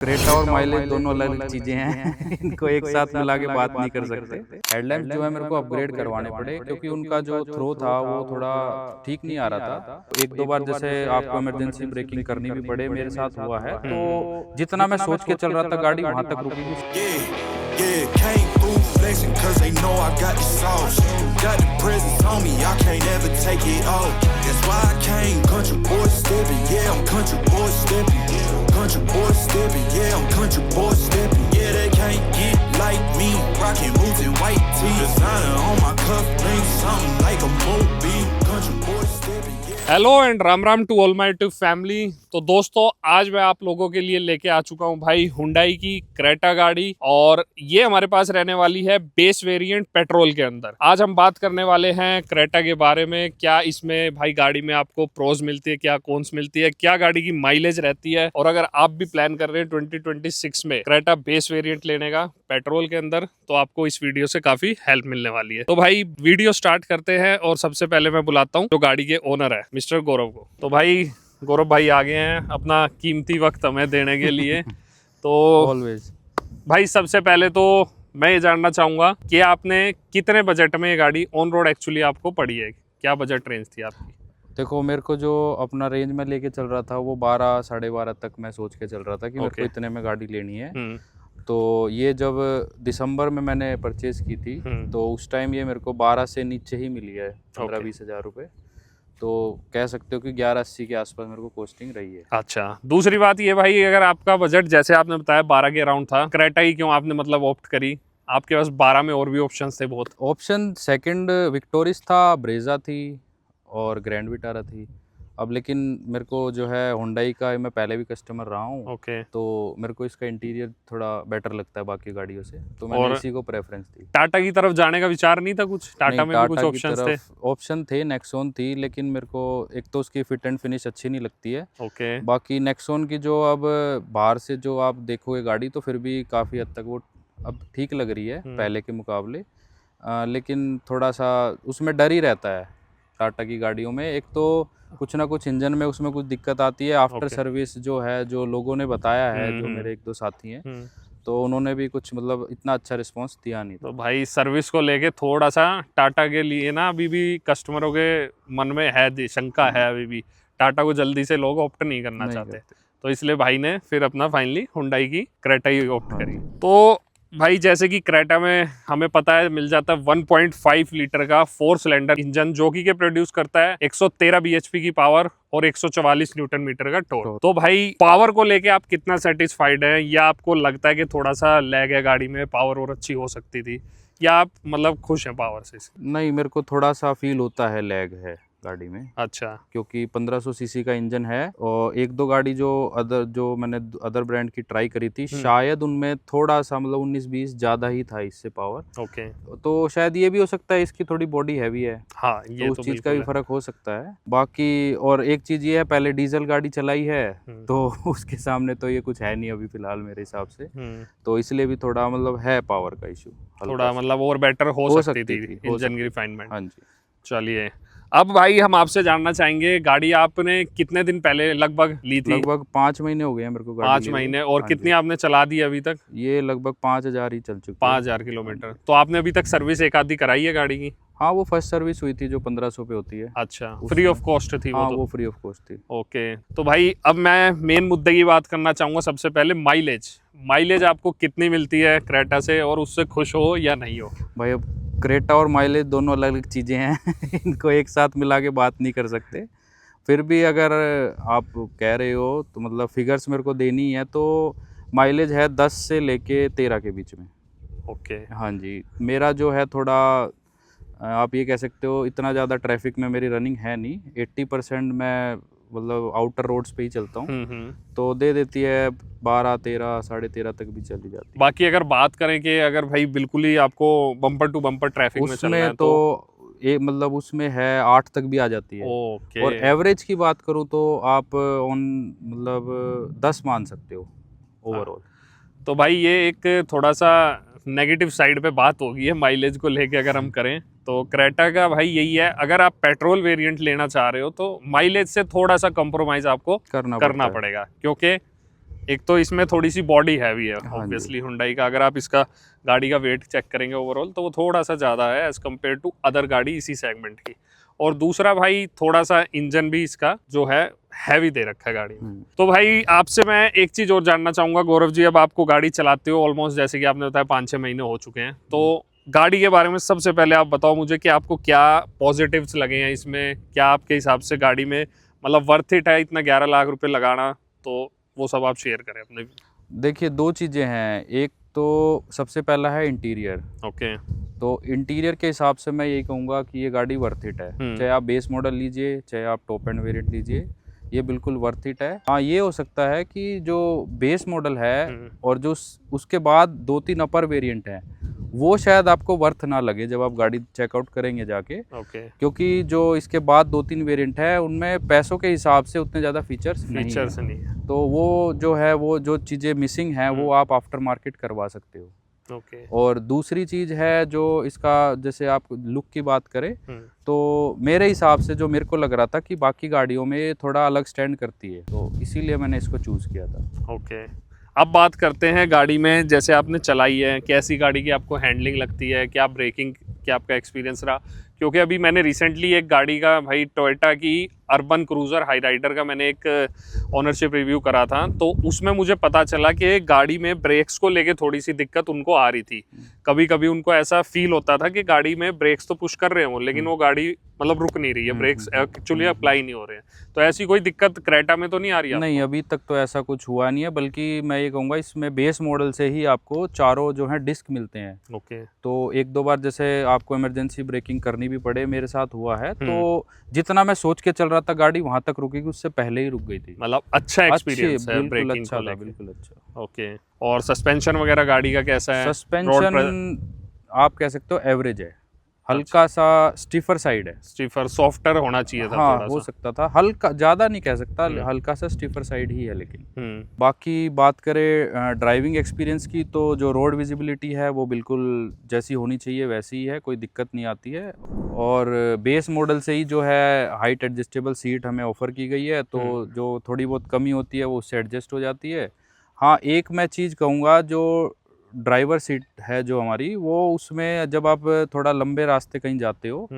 Creta और mileage दोनों अलग अलग चीजें हैं। इनको एक साथ मिला के बात नहीं कर सकते। हेडलैम्प जो है मेरे को अपग्रेड करवाने पड़े क्योंकि उनका जो थ्रो था वो थोड़ा ठीक नहीं आ रहा था। एक दो बार जैसे आपको इमरजेंसी ब्रेकिंग करनी भी पड़े, मेरे साथ हुआ है। तो जितना मैं सोच के चल रहा था गाड़ी वहां तक रुकी थी। Yeah, came through flexing cause they know I got the sauce. Got the presence on me, I can't ever take it off. That's why I came country boy stepping. Yeah, I'm country boy stepping. Country boy stepping. Yeah, I'm country boy stepping. Yeah, they can't get like me. Rockin' boots and white tee. Designer on my cuff link, something like a movie. Country boy stepping. Hello and Ram Ram to all my YouTube family. तो दोस्तों आज मैं आप लोगों के लिए लेके आ चुका हूं भाई हुंडई की क्रेटा गाड़ी, और ये हमारे पास रहने वाली है बेस वेरिएंट पेट्रोल के अंदर। आज हम बात करने वाले हैं क्रेटा के बारे में, क्या इसमें भाई गाड़ी में आपको प्रोज मिलती है, क्या कॉन्स मिलती है, क्या गाड़ी की माइलेज रहती है। और अगर आप भी प्लान कर रहे हैं 2026 में क्रेटा बेस वेरिएंट लेने का पेट्रोल के अंदर, तो आपको इस वीडियो से काफी हेल्प मिलने वाली है। तो भाई वीडियो स्टार्ट करते हैं, और सबसे पहले मैं बुलाता हूँ जो गाड़ी के ओनर है मिस्टर गौरव को। तो भाई गौरव भाई आ गए हैं अपना कीमती वक्त हमें देने के लिए। तो ऑलवेज भाई सबसे पहले तो मैं ये जानना चाहूंगा कि आपने कितने बजट में ये गाड़ी ऑन रोड एक्चुअली आपको पड़ी है, क्या बजट रेंज थी आपकी? देखो, मेरे को जो अपना रेंज में लेके चल रहा था वो 12 साढ़े 12 तक मैं सोच के चल रहा था कि मेरे को इतने में गाड़ी लेनी है। तो ये जब दिसंबर में मैंने परचेज की थी तो उस टाइम ये मेरे को 12 से नीचे ही मिली है, 15-20 हज़ार रुपये। तो कह सकते हो कि 11-80 के आसपास मेरे को कॉस्टिंग रही है। अच्छा, दूसरी बात ये भाई, अगर आपका बजट जैसे आपने बताया 12 के अराउंड था, क्रेटा ही क्यों आपने मतलब ऑप्ट करी? आपके पास 12 में और भी ऑप्शंस थे बहुत। ऑप्शन सेकंड विक्टोरिस था, ब्रेजा थी और ग्रैंड विटारा थी। अब लेकिन मेरे को जो है हुंडई का, मैं पहले भी कस्टमर रहा हूँ, तो मेरे को इसका इंटीरियर थोड़ा बेटर लगता है बाकी गाड़ियों से, तो मैंने इसी को प्रेफरेंस दी। टाटा की तरफ जाने का विचार नहीं था कुछ? टाटा में भी कुछ ऑप्शंस थे? ऑप्शन थे, नेक्सॉन थी, लेकिन मेरे को एक तो उसकी फिट एंड फिनिश अच्छी नहीं लगती है। बाकी नेक्सॉन की जो अब बाहर से जो आप देखोगे गाड़ी, तो फिर भी काफ़ी हद तक वो अब ठीक लग रही है पहले के मुकाबले। लेकिन थोड़ा सा उसमें डर ही रहता है टाटा की गाड़ियों में। एक तो कुछ ना कुछ इंजन में उसमें कुछ दिक्कत आती है। आफ्टर सर्विस जो है, जो लोगों ने बताया है, जो मेरे एक दो साथी हैं, तो उन्होंने भी कुछ मतलब इतना अच्छा रिस्पांस दिया नहीं। तो भाई सर्विस को लेके थोड़ा सा टाटा के लिए ना अभी भी कस्टमरों के मन में है, शंका है अभी भी। टाटा को जल्दी से लोग ऑप्ट नहीं करना चाहते, तो इसलिए भाई ने फिर अपना फाइनली हुंडई की क्रेटा ही ऑप्ट करी। तो भाई जैसे कि क्रेटा में हमें पता है मिल जाता है 1.5 लीटर का 4 सिलेंडर इंजन, जो कि प्रोड्यूस करता है 113 bhp की पावर और 144 न्यूटन मीटर का टॉर्क। तो भाई पावर को लेके आप कितना सेटिस्फाइड हैं, या आपको लगता है कि थोड़ा सा लैग है गाड़ी में, पावर और अच्छी हो सकती थी, या आप मतलब खुश हैं पावर से? नहीं, मेरे को थोड़ा सा फील होता है लैग है गाड़ी में। अच्छा, क्योंकि 1500 सीसी का इंजन है, और एक दो गाड़ी जो मैंने अदर ब्रांड की ट्राई करी थी, शायद उनमें थोड़ा सा मतलब 19-20 ज़्यादा ही था इससे पावर। तो शायद ये भी हो सकता है, इसकी थोड़ी बॉडी हैवी है। हाँ, ये तो उस चीज़ का भी फर्क हो सकता है। बाकी और एक चीज़ ये है, पहले डीजल गाड़ी चलाई है तो उसके सामने तो ये कुछ है नहीं अभी फिलहाल मेरे हिसाब से। तो इसलिए भी थोड़ा मतलब है पावर का इशू, थोड़ा मतलब और बेटर हो सकती थी इंजन की रिफाइनमेंट। हाँ जी। चलिए, अब भाई हम आपसे जानना चाहेंगे, गाड़ी आपने कितने दिन पहले लगभग ली थी? लगभग 5 महीने हो गए हैं मेरे को गाड़ी 5 महीने। और कितनी आपने चला दी अभी तक? ये लगभग 5000 ही चल चुकी है। 5000 किलोमीटर। तो आपने अभी तक सर्विस एक आधी कराई है गाड़ी की? हाँ, वो फर्स्ट सर्विस हुई थी जो 1500 पे होती है। अच्छा, फ्री ऑफ कॉस्ट थी? हाँ, वो फ्री ऑफ कॉस्ट थी। ओके। तो भाई अब मैं मेन मुद्दे की बात करना चाहूँगा। सबसे पहले माइलेज आपको कितनी मिलती है क्रेटा से, और उससे खुश हो या नहीं हो? भाई अब क्रेटा और माइलेज दोनों अलग अलग चीज़ें हैं। इनको एक साथ मिला के बात नहीं कर सकते। फिर भी अगर आप कह रहे हो तो मतलब फिगर्स मेरे को देनी है, तो माइलेज है 10 से लेके 13 के बीच में। ओके। हाँ जी, मेरा जो है थोड़ा आप ये कह सकते हो, इतना ज़्यादा ट्रैफिक में मेरी रनिंग है नहीं। 80% मैं मतलब आउटर रोड्स पे ही चलता हूँ, तो दे देती है 12, 13, साढ़े 13 तक भी चली जाती है। बाकी अगर बात करें कि अगर भाई बिल्कुल ही आपको बम्पर टू बम्पर ट्रैफिक में चलना है, तो एक मतलब उसमें है 8 तक भी आ जाती है। और एवरेज की बात करूँ तो आप ऑन मतलब 10 मान सकते हो ओवरऑल। तो भाई ये एक थोड़ा सा नेगेटिव साइड पे बात होगी है माइलेज को लेके अगर हम करें तो। क्रेटा का भाई यही है, अगर आप पेट्रोल वेरिएंट लेना चाह रहे हो तो माइलेज से थोड़ा सा कंप्रोमाइज आपको करना पड़ेगा, क्योंकि एक तो इसमें थोड़ी सी बॉडी हैवी है हाँ जी। ऑब्वियसली हुंडई का, अगर आप इसका गाड़ी का वेट चेक करेंगे ओवरऑल तो वो थोड़ा सा ज़्यादा है एज़ कम्पेयर टू अदर गाड़ी इसी सेगमेंट की। और दूसरा भाई थोड़ा सा इंजन भी इसका जो है हैवी दे रखा है गाड़ी में। तो भाई आपसे मैं एक चीज़ और जानना चाहूँगा गौरव जी, अब आपको गाड़ी चलाते हो ऑलमोस्ट जैसे कि आपने बताया 5-6 महीने हो चुके हैं, तो गाड़ी के बारे में सबसे पहले आप बताओ मुझे कि आपको क्या पॉजिटिव्स लगे हैं इसमें, क्या आपके हिसाब से गाड़ी में मतलब वर्थ इट है इतना 11 लाख रुपए लगाना, तो वो सब आप शेयर करें अपने। देखिए, 2 चीज़ें हैं। एक तो सबसे पहला है इंटीरियर। ओके। तो इंटीरियर के हिसाब से मैं यही कहूँगा कि ये गाड़ी वर्थ इट है। चाहे आप बेस मॉडल लीजिए, चाहे आप टॉप एंड वेरिएंट लीजिए, ये बिल्कुल वर्थ इट है। हाँ, ये हो सकता है कि जो बेस मॉडल है और जो उसके बाद 2-3 अपर वेरिएंट हैं, वो शायद आपको वर्थ ना लगे जब आप गाड़ी चेकआउट करेंगे जाके। ओके। क्योंकि जो इसके बाद 2-3 वेरिएंट है उनमें पैसों के हिसाब से उतने ज़्यादा फीचर्स नहीं है। तो वो जो है, वो जो चीज़ें मिसिंग हैं वो आप आफ्टर मार्केट करवा सकते हो। ओके। और दूसरी चीज़ है जो इसका, जैसे आप लुक की बात करें तो मेरे हिसाब से जो मेरे को लग रहा था कि बाकी गाड़ियों में थोड़ा अलग स्टैंड करती है, तो इसीलिए मैंने इसको चूज़ किया था। ओके। अब बात करते हैं गाड़ी में, जैसे आपने चलाई है कैसी गाड़ी की आपको हैंडलिंग लगती है, क्या ब्रेकिंग, क्या आपका एक्सपीरियंस रहा? क्योंकि अभी मैंने रिसेंटली एक गाड़ी का भाई टोयोटा की अर्बन क्रूज़र हाई राइडर का मैंने एक ओनरशिप रिव्यू करा था, तो उसमें मुझे पता चला कि गाड़ी में ब्रेक्स को लेके थोड़ी सी दिक्कत उनको आ रही थी। कभी कभी उनको ऐसा फील होता था कि गाड़ी में ब्रेक्स तो पुश कर रहे हो लेकिन वो गाड़ी मतलब रुक नहीं रही है, ब्रेक्स एक्चुअली अप्लाई नहीं हो रहे हैं। तो ऐसी कोई दिक्कत क्रेटा में तो नहीं आ रही है? नहीं, अभी तक तो ऐसा कुछ हुआ नहीं है, बल्कि मैं ये कहूँगा इसमें बेस मॉडल से ही आपको चारों जो है डिस्क मिलते हैं। ओके। तो 1-2 बार जैसे आपको इमरजेंसी ब्रेकिंग करनी भी पड़े, मेरे साथ हुआ है। तो जितना मैं सोच के चल रहा था गाड़ी वहां तक रुकेगी, उससे पहले ही रुक गई थी। मतलब अच्छा एक्सपीरियंस है बिल्कुल ब्रेकिंग अच्छा को था, लेके। बिल्कुल अच्छा। ओके। और सस्पेंशन वगैरह गाड़ी का कैसा है? सस्पेंशन आप कह सकते हो एवरेज है, हल्का सा स्टिफर साइड है। स्टिफर सॉफ्टर होना चाहिए था हाँ, थोड़ा हो सा। सकता था, हल्का, ज़्यादा नहीं कह सकता, हल्का सा स्टिफर साइड ही है लेकिन। बाकी बात करें ड्राइविंग एक्सपीरियंस की, तो जो रोड विजिबिलिटी है वो बिल्कुल जैसी होनी चाहिए वैसी ही है, कोई दिक्कत नहीं आती है। और बेस मॉडल से ही जो है हाइट एडजस्टेबल सीट हमें ऑफ़र की गई है, तो जो थोड़ी बहुत कमी होती है वो उससे एडजस्ट हो जाती है। हाँ, एक मैं चीज़ कहूँगा, जो ड्राइवर सीट है जो हमारी, वो उसमें जब आप थोड़ा लंबे रास्ते कहीं जाते हो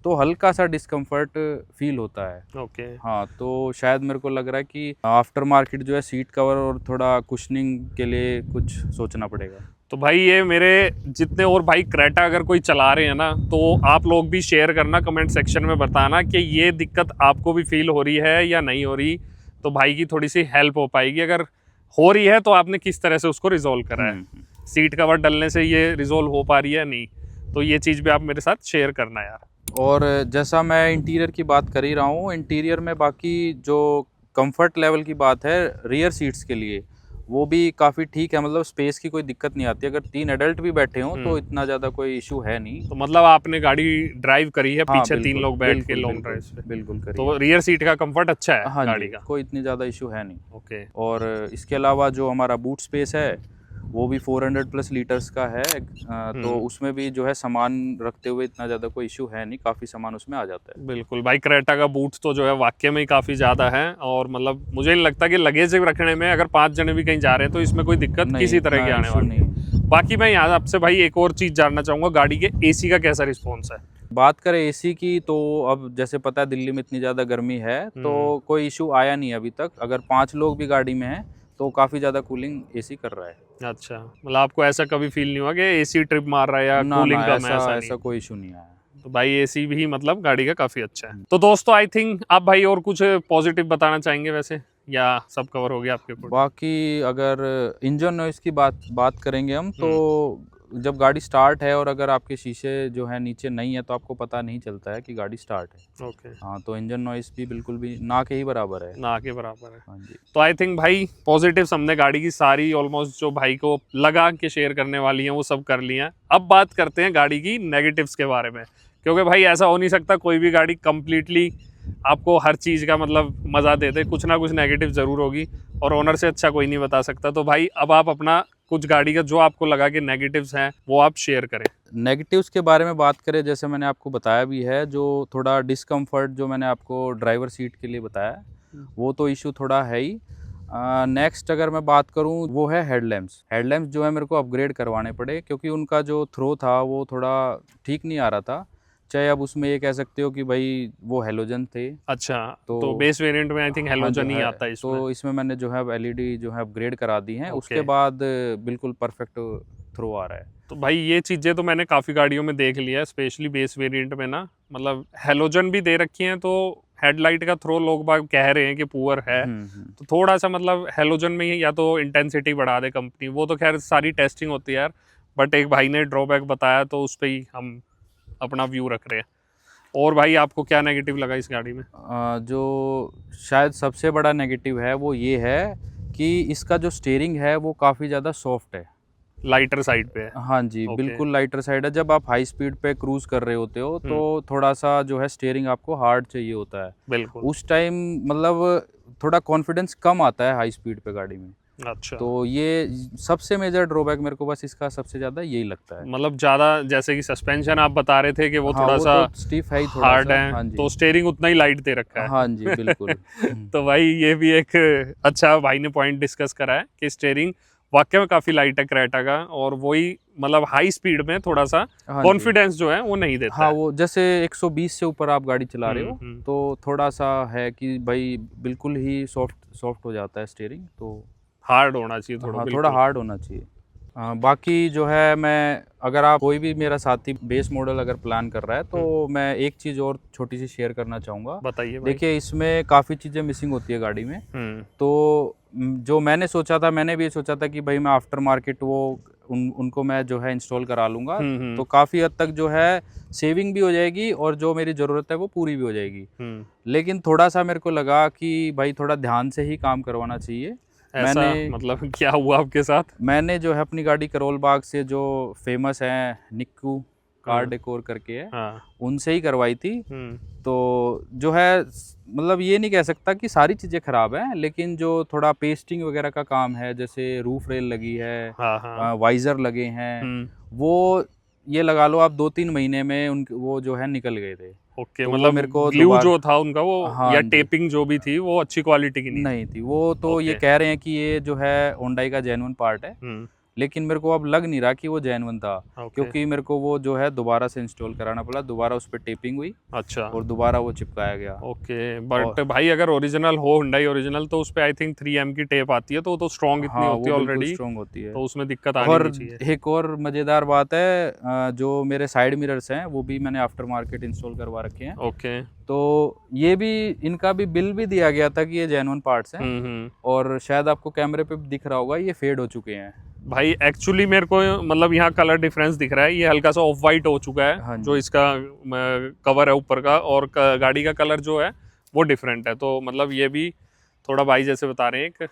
तो हल्का सा डिस्कम्फर्ट फील होता है। ओके। हाँ, तो शायद मेरे को लग रहा है कि आफ्टर मार्केट जो है सीट कवर और थोड़ा कुशनिंग के लिए कुछ सोचना पड़ेगा। तो भाई ये मेरे जितने और भाई क्रेटा अगर कोई चला रहे हैं ना, तो आप लोग भी शेयर करना कमेंट सेक्शन में, बताना कि ये दिक्कत आपको भी फील हो रही है या नहीं हो रही, तो भाई की थोड़ी सी हेल्प हो पाएगी। अगर हो रही है तो आपने किस तरह से उसको रिजोल्व करा है, सीट कवर डलने से ये रिजोल्व हो पा रही है नहीं, तो ये चीज़ भी आप मेरे साथ शेयर करना यार। और जैसा मैं इंटीरियर की बात कर ही रहा हूँ, इंटीरियर में बाकी जो कंफर्ट लेवल की बात है रियर सीट्स के लिए, वो भी काफ़ी ठीक है, मतलब स्पेस की कोई दिक्कत नहीं आती। अगर 3 एडल्ट भी बैठे हों तो इतना ज़्यादा कोई इशू है नहीं। तो मतलब आपने गाड़ी ड्राइव करी है, पीछे 3 लोग बैठ के लॉन्ग ड्राइव पे? बिल्कुल करी। तो रियर सीट का कंफर्ट अच्छा है? हाँ गाड़ी जी, का कोई इतनी ज़्यादा इशू है नहीं। ओके। और इसके अलावा जो हमारा बूट स्पेस है वो भी 400+ लीटर्स का है, तो उसमें भी जो है सामान रखते हुए इतना ज़्यादा कोई इशू है नहीं, काफ़ी सामान उसमें आ जाता है। बिल्कुल भाई, क्रेटा का बूट तो जो है वाकई में ही काफ़ी ज़्यादा है, और मतलब मुझे नहीं लगता कि लगेज रखने में अगर 5 जने भी कहीं जा रहे हैं तो इसमें कोई दिक्कत किसी तरह की आने वाली नहीं। बाकी मैं यहाँ आपसे भाई एक और चीज़ जानना चाहूँगा, गाड़ी के एसी का कैसा रिस्पॉन्स है? बात करें एसी की, तो अब जैसे पता है दिल्ली में इतनी ज़्यादा गर्मी है, तो कोई इशू आया नहीं अभी तक। अगर 5 लोग भी गाड़ी में हैं तो काफ़ी ज़्यादा कूलिंग एसी कर रहा है। अच्छा, मतलब आपको ऐसा कभी फील नहीं हुआ कि एसी ट्रिप मार रहा है या कूलिंग कम है? ऐसा कोई इशू नहीं आया। तो भाई एसी भी मतलब गाड़ी का काफ़ी अच्छा है। तो दोस्तों आई थिंक आप भाई और कुछ पॉजिटिव बताना चाहेंगे वैसे, या सब कवर हो गया आपके ऊपर? बाकी अगर इंजन नॉइस की बात करेंगे हम, तो जब गाड़ी स्टार्ट है और अगर आपके शीशे जो है नीचे नहीं है तो आपको पता नहीं चलता है कि गाड़ी स्टार्ट है। ओके। हाँ, तो इंजन नॉइस भी बिल्कुल भी ना के ही बराबर है। ना के बराबर है। हाँ जी। तो आई थिंक भाई पॉजिटिव्स हमने गाड़ी की सारी ऑलमोस्ट जो भाई को लगा के शेयर करने वाली हैं वो सब कर लिया है। अब बात करते हैं गाड़ी की नेगेटिव्स के बारे में, क्योंकि भाई ऐसा हो नहीं सकता कोई भी गाड़ी कंप्लीटली आपको हर चीज़ का मतलब मज़ा दे दे, कुछ ना कुछ नेगेटिव ज़रूर होगी, और ओनर से अच्छा कोई नहीं बता सकता। तो भाई अब आप अपना कुछ गाड़ी का जो आपको लगा कि नेगेटिव्स हैं वो आप शेयर करें। नेगेटिव्स के बारे में बात करें, जैसे मैंने आपको बताया भी है, जो थोड़ा डिस्कम्फर्ट जो मैंने आपको ड्राइवर सीट के लिए बताया, वो तो इशू थोड़ा है ही। नेक्स्ट अगर मैं बात करूं वो है हेडलैम्प्स। हेडलैम्प्स जो है मेरे को अपग्रेड करवाने पड़े, क्योंकि उनका जो थ्रो था वो थोड़ा ठीक नहीं आ रहा था। चाहे अब उसमें ये कह सकते हो कि भाई वो हेलोजन थे। अच्छा, तो बेस वेरिएंट में आई थिंक हेलोजन ही आता है इसमें। तो इसमें मैंने जो है एलईडी जो है अपग्रेड करा दी हैं। उसके बाद बिल्कुल परफेक्ट थ्रो आ रहा है। तो भाई ये चीज़ें तो मैंने काफ़ी गाड़ियों में देख लिया है, स्पेशली बेस वेरिएंट में ना, मतलब हेलोजन भी दे रखी हैं, तो हेडलाइट का थ्रो लोग बाग कह रहे हैं कि पुअर है। तो थोड़ा सा मतलब हेलोजन में ही या तो इंटेंसिटी बढ़ा दे कंपनी, वो तो खैर सारी टेस्टिंग होती है यार, बट एक भाई ने ड्रॉबैक बताया तो उस पर ही हम अपना व्यू रख रहे हैं। और भाई आपको क्या नेगेटिव लगा इस गाड़ी में? जो शायद सबसे बड़ा नेगेटिव है वो ये है कि इसका जो स्टीयरिंग है वो काफ़ी ज़्यादा सॉफ्ट है, लाइटर साइड पे है। हाँ जी, बिल्कुल लाइटर साइड है। जब आप हाई स्पीड पे क्रूज कर रहे होते हो तो थोड़ा सा जो है स्टीयरिंग आपको हार्ड चाहिए होता है। बिल्कुल। उस टाइम मतलब थोड़ा कॉन्फिडेंस कम आता है हाई स्पीड पे गाड़ी में। अच्छा, तो ये सबसे मेजर ड्रॉबैक मेरे को बस इसका सबसे ज़्यादा यही लगता है। मतलब ज़्यादा जैसे कि सस्पेंशन आप बता रहे थे कि वो हाँ, थोड़ा वो सा तो स्टीफ है ही, थोड़ा हार्ड सा। है, हाँ जी, तो स्टीयरिंग उतना ही लाइट दे रखा है। हाँ जी, बिल्कुल। तो भाई ये भी एक अच्छा भाई ने पॉइंट डिस्कस करा है कि स्टीयरिंग वाकई में काफी लाइट है क्रेटा का, और वही मतलब हाई स्पीड में थोड़ा सा हाँ कॉन्फिडेंस जो है वो नहीं देता हाँ, है। वो जैसे 120 से ऊपर आप गाड़ी चला रहे हो तो थोड़ा सा है कि भाई बिल्कुल ही सॉफ्ट हो जाता है स्टीयरिंग। तो हार्ड होना चाहिए थोड़ा, हाँ, बिल्कुल। थोड़ा हार्ड होना चाहिए। बाकी जो है, मैं अगर आप कोई भी मेरा साथी बेस मॉडल अगर प्लान कर रहा है तो मैं एक चीज़ और छोटी सी शेयर करना चाहूँगा। बताइए भाई। देखिए, इसमें काफ़ी चीज़ें मिसिंग होती है गाड़ी में। तो जो मैंने सोचा था, मैंने भी ये सोचा था कि भाई मैं आफ्टर मार्केट वो उनको मैं जो है इंस्टॉल करा लूँगा, तो काफ़ी हद तक जो है सेविंग भी हो जाएगी और जो मेरी ज़रूरत है वो पूरी भी हो जाएगी। लेकिन थोड़ा सा मेरे को लगा कि भाई थोड़ा ध्यान से ही काम करवाना चाहिए। ऐसा मैंने मतलब क्या हुआ आपके साथ? मैंने जो है अपनी गाड़ी करोल बाग से जो फेमस है निक्कू कार डेकोर करके है, उनसे ही करवाई थी। तो जो है मतलब ये नहीं कह सकता कि सारी चीज़ें ख़राब हैं, लेकिन जो थोड़ा पेस्टिंग वगैरह का काम है, जैसे रूफ रेल लगी है, वाइज़र लगे हैं, वो ये लगा लो आप 2-3 महीने में वो जो है निकल गए थे। ओके, तो मतलब मेरे को ग्लू जो था उनका वो हाँ या जी, टेपिंग जो भी थी वो अच्छी क्वालिटी की नहीं थी। वो तो ये कह रहे हैं कि ये जो है होंडाई का जेन्युइन पार्ट है, लेकिन मेरे को अब लग नहीं रहा कि वो जेन्युइन था, क्योंकि मेरे को वो जो है दोबारा से इंस्टॉल कराना पड़ा, दोबारा उस पर टेपिंग हुई। अच्छा, और दोबारा वो चिपकाया गया। ओके, बट भाई अगर ओरिजिनल हो हुंडई ओरिजिनल तो उस पे आई थिंक 3M की टेप आती है, तो वो तो स्ट्रॉन्ग इतनी होती है ऑलरेडी, स्ट्रॉन्ग होती है, तो उसमें दिक्कत आनी नहीं चाहिए। एक और मज़ेदार बात है, जो मेरे साइड मिरर्स हैं वो भी मैंने आफ्टर मार्केट इंस्टॉल करवा रखे हैं। ओके, तो ये भी, इनका भी बिल भी दिया गया था कि ये जेन्युइन पार्ट्स हैं, और शायद आपको कैमरे पे दिख रहा होगा ये फेड हो चुके हैं। भाई एक्चुअली मेरे को मतलब यहाँ कलर डिफरेंस दिख रहा है, ये हल्का सा ऑफ वाइट हो चुका है। हाँ, जो इसका कवर है ऊपर का, और गाड़ी का कलर जो है वो डिफरेंट है, तो मतलब ये भी थोड़ा भाई जैसे बता रहे हैं एक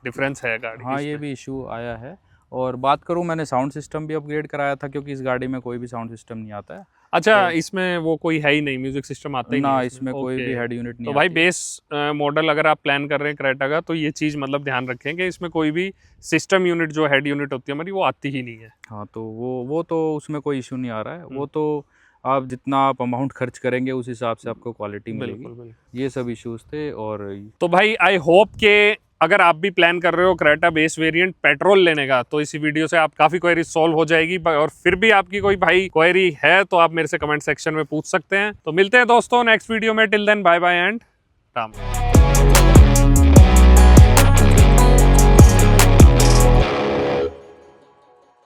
डिफरेंस है गाड़ी। हाँ, ये भी इशू आया है। और बात करूँ, मैंने साउंड सिस्टम भी अपग्रेड कराया था, क्योंकि इस गाड़ी में कोई भी साउंड सिस्टम नहीं आता है। अच्छा, तो इसमें वो कोई है ही नहीं, म्यूजिक सिस्टम आता ही ना, नहीं इसमें कोई भी हेड यूनिट नहीं। तो भाई बेस मॉडल अगर आप प्लान कर रहे हैं क्रेटा का, तो ये चीज़ मतलब ध्यान रखें कि इसमें कोई भी सिस्टम यूनिट जो हेड यूनिट होती है हमारी वो आती ही नहीं है। हाँ, तो वो तो उसमें कोई इशू नहीं आ रहा है। वो तो आप जितना आप अमाउंट खर्च करेंगे उस हिसाब से आपको क्वालिटी मिलेगी। ये सब इश्यूज थे। और तो भाई आई होप के अगर आप भी प्लान कर रहे हो क्रेटा बेस वेरिएंट पेट्रोल लेने का, तो इसी वीडियो से आप काफ़ी क्वेरी सॉल्व हो जाएगी, और फिर भी आपकी कोई भाई क्वेरी है तो आप मेरे से कमेंट सेक्शन में पूछ सकते हैं। तो मिलते हैं दोस्तों नेक्स्ट वीडियो में, till then bye bye and Ram.